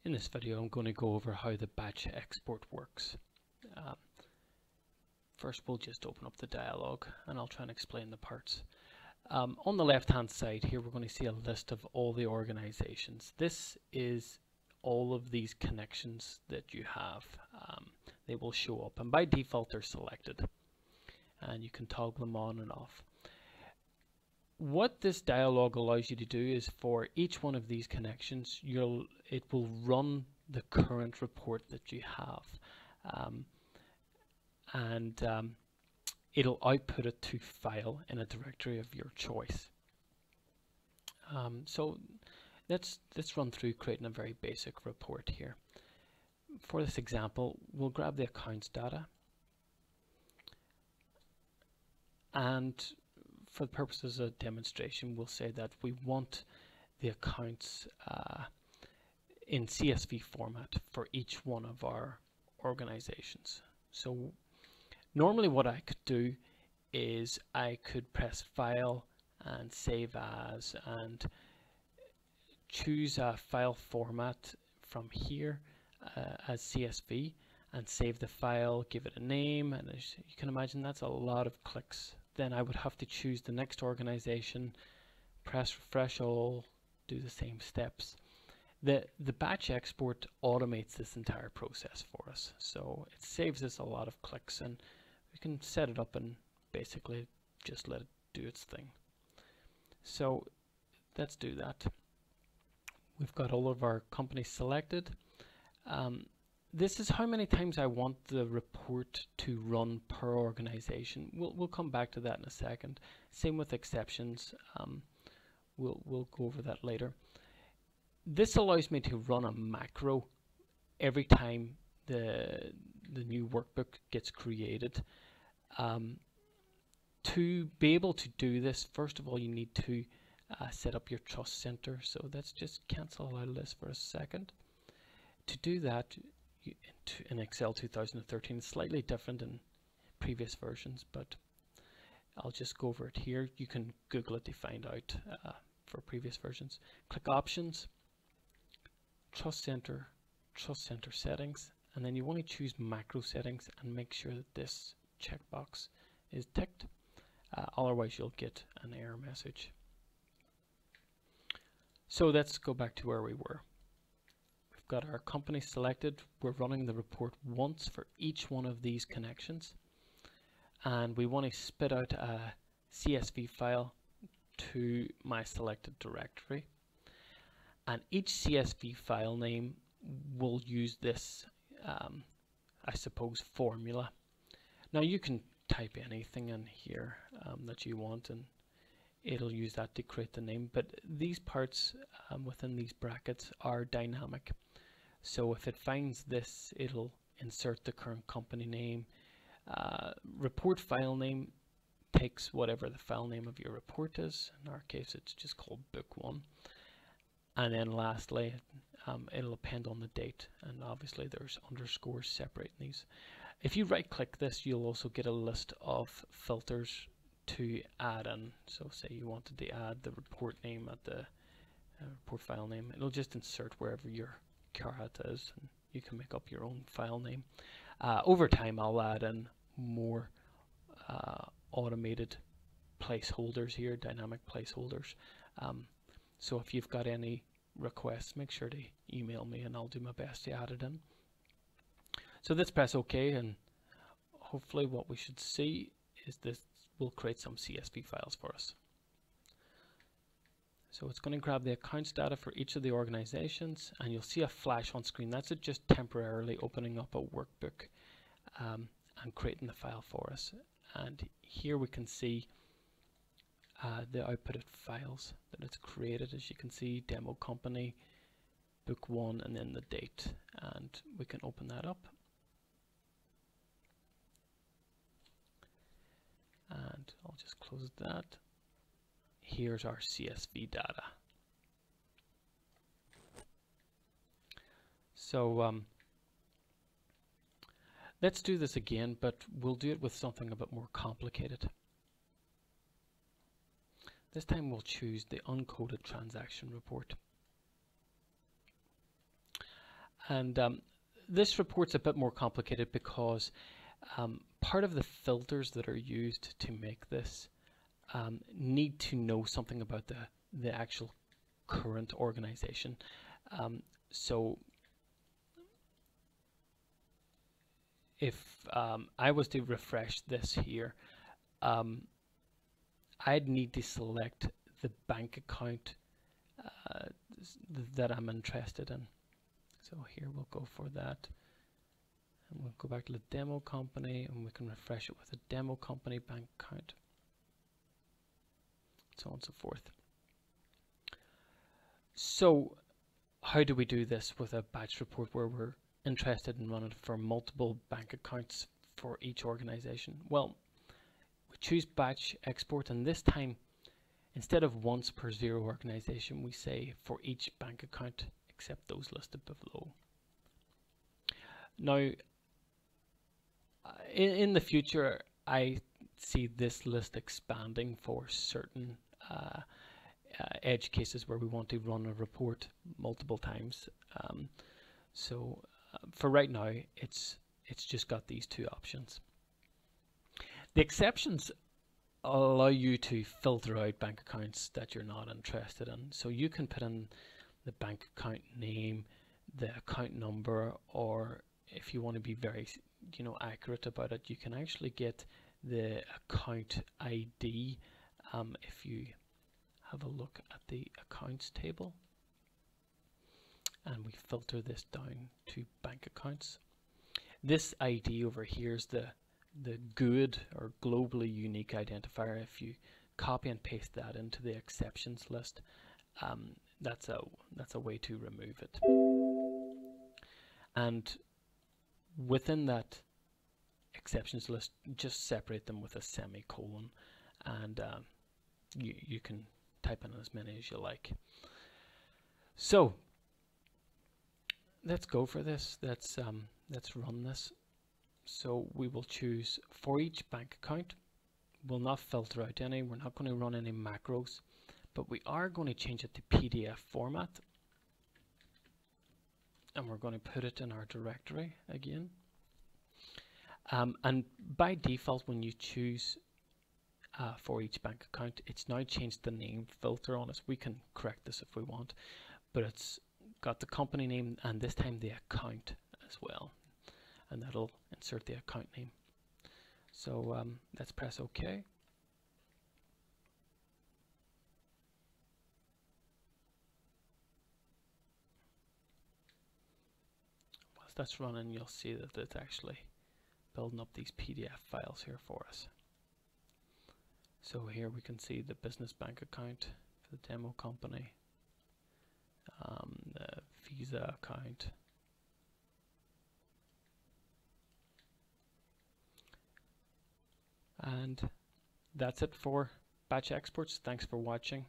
In this video, I'm going to go over how the batch export works. Um, First, we'll just open up the dialog and I'll try and explain the parts. On the left hand side here, we're going to see a list of all the organizations. This is all of these connections that you have. They will show up, and by default they're selected, and you can toggle them on and off. What this dialog allows you to do is, for each one of these connections, it will run the current report that you have, and it'll output it to file in a directory of your choice. So let's run through creating a very basic report here. For this example, we'll grab the accounts data, and for the purposes of demonstration, we'll say that we want the accounts in CSV format for each one of our organizations. So normally what I could do is I could press File and Save As and choose a file format from here as CSV and save the file, give it a name, and as you can imagine, that's a lot of clicks. Then I would have to choose the next organization, press refresh all, do the same steps. The batch export automates this entire process for us, so it saves us a lot of clicks, and we can set it up and basically just let it do its thing. So let's do that. We've got all of our companies selected. This is how many times I want the report to run per organization. We'll come back to that in a second. Same with exceptions. We'll go over that later. This allows me to run a macro every time the new workbook gets created. To be able to do this, first of all, you need to set up your trust center. So let's just cancel out of this for a second. To do that, in Excel 2013, it's slightly different in previous versions, but I'll just go over it here. You can Google it to find out for previous versions. Click Options, Trust Center Settings, and then you want to choose Macro Settings and make sure that this checkbox is ticked. Otherwise, you'll get an error message. So let's go back to where we were. We've got our company selected. We're running the report once for each one of these connections, and we want to spit out a CSV file to my selected directory, and each CSV file name will use this I suppose formula. Now you can type anything in here that you want, and it'll use that to create the name, but these parts within these brackets are dynamic. So if it finds this, it'll insert the current company name. Report file name takes whatever the file name of your report is. In our case, it's just called Book 1. And then lastly, it'll append on the date, and obviously there's underscores separating these. If you right click this, you'll also get a list of filters to add in. So say you wanted to add the report name at the report file name, it'll just insert wherever your caret is, and you can make up your own file name. Over time, I'll add in more automated placeholders here, dynamic placeholders. So if you've got any requests, make sure to email me and I'll do my best to add it in. So let's press OK, and hopefully what we should see is this will create some CSV files for us. So it's going to grab the accounts data for each of the organizations, and you'll see a flash on screen. That's it just temporarily opening up a workbook and creating the file for us. And here we can see the outputted files that it's created. As you can see, demo company, book 1, and then the date. And we can open that up. And I'll just close that. Here's our CSV data. So let's do this again, but we'll do it with something a bit more complicated. This time we'll choose the uncoded transaction report. And this report's a bit more complicated because part of the filters that are used to make this need to know something about the actual current organization. So if I was to refresh this here, I'd need to select the bank account that I'm interested in. So here we'll go for that. And we'll go back to the demo company and we can refresh it with a demo company bank account. So on and so forth. So how do we do this with a batch report where we're interested in running for multiple bank accounts for each organization? Well, we choose batch export, and this time instead of once per 0 organization, we say for each bank account except those listed below. Now, in the future, I see this list expanding for certain edge cases where we want to run a report multiple times. So for right now, it's just got these two options. The exceptions allow you to filter out bank accounts that you're not interested in. So you can put in the bank account name, the account number, or if you want to be very accurate about it, you can actually get the account ID if you have a look at the accounts table, and we filter this down to bank accounts. This ID over here is the good or globally unique identifier. If you copy and paste that into the exceptions list, that's a way to remove it. And within that exceptions list, just separate them with a semicolon, and you can type in as many as you like. So let's go for this. Let's run this. So we will choose for each bank account. We'll not filter out any. We're not going to run any macros, but we are going to change it to PDF format, and we're going to put it in our directory again. And by default, when you choose for each bank account, it's now changed the name filter on us. We can correct this if we want, but it's got the company name and this time the account as well, and that'll insert the account name. So let's press OK. Whilst that's running, you'll see that it's actually building up these PDF files here for us. So here we can see the business bank account for the demo company, the Visa account, and that's it for batch exports. Thanks for watching.